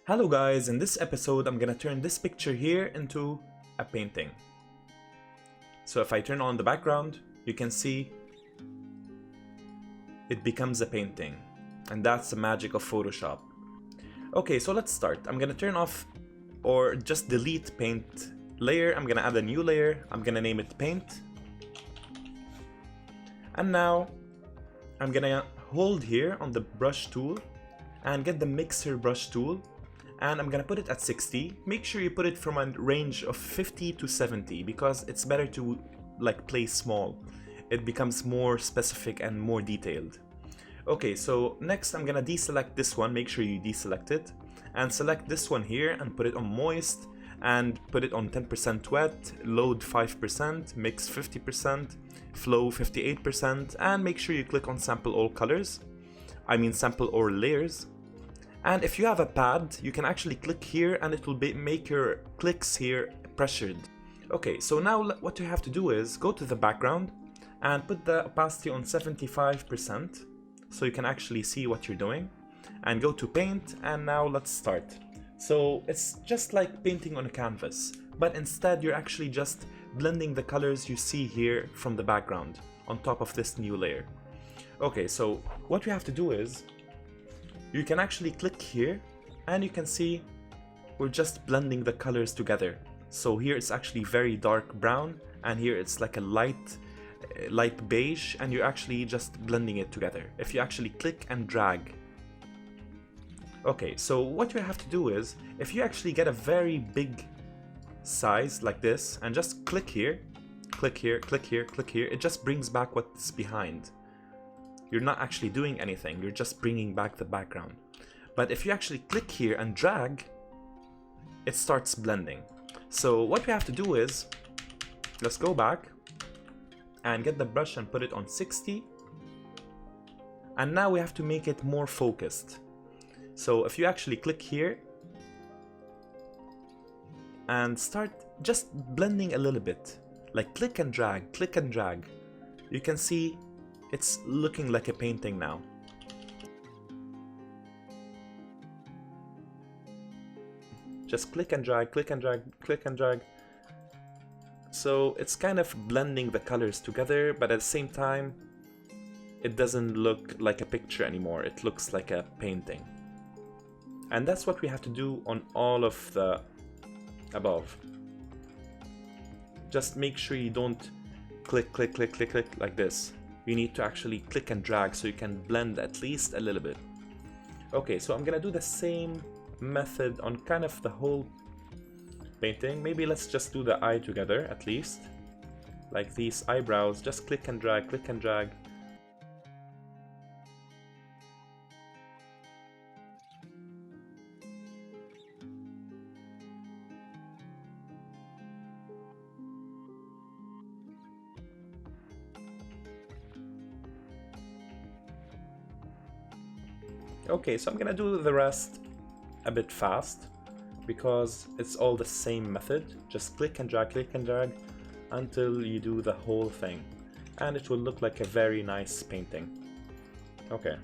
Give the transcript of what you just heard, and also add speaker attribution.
Speaker 1: Hello guys, in this episode I'm gonna turn this picture here into a painting. So if I turn on the background, you can see it becomes a painting. And that's the magic of Photoshop. Okay, so let's start. I'm gonna turn off or just delete paint layer. I'm gonna add a new layer. I'm gonna name it paint. And now I'm gonna hold here on the brush tool and get the mixer brush tool. And I'm gonna put it at 60. Make sure you put it from a range of 50 to 70 because it's better to play small. It becomes more specific and more detailed. Okay, so next I'm gonna deselect this one. Make sure you deselect it and select this one here and put it on moist and put it on 10% wet, load 5%, mix 50%, flow 58%, and make sure you click on sample all colors. Sample all layers. And if you have a pad, you can actually click here and it will make your clicks here pressured. Okay, so now what you have to do is go to the background and put the opacity on 75% so you can actually see what you're doing. And go to paint, and now let's start. So it's just like painting on a canvas, but instead you're actually just blending the colors you see here from the background on top of this new layer. Okay, so what we have to do is you can actually click here and you can see we're just blending the colors together. So here it's actually very dark brown and here it's like a light beige, and you're actually just blending it together if you actually click and drag. Okay, so what you have to do is if you actually get a very big size like this and just click here, click here, click here, click here, it just brings back what's behind. You're not actually doing anything, you're just bringing back the background. But if you actually click here and drag, it starts blending. So what we have to do is, let's go back and get the brush and put it on 60. And now we have to make it more focused. So if you actually click here and start just blending a little bit, like click and drag, you can see it's looking like a painting now. Just click and drag, click and drag, click and drag. So it's kind of blending the colors together, but at the same time, it doesn't look like a picture anymore. It looks like a painting. And that's what we have to do on all of the above. Just make sure you don't click, click, click, click, click like this. You need to actually click and drag so you can blend at least a little bit. Okay, so I'm gonna do the same method on kind of the whole painting. Maybe let's just do the eye together at least. Like these eyebrows, just click and drag, click and drag. Okay, so I'm gonna do the rest a bit fast because it's all the same method. Just click and drag until you do the whole thing, and it will look like a very nice painting. Okay.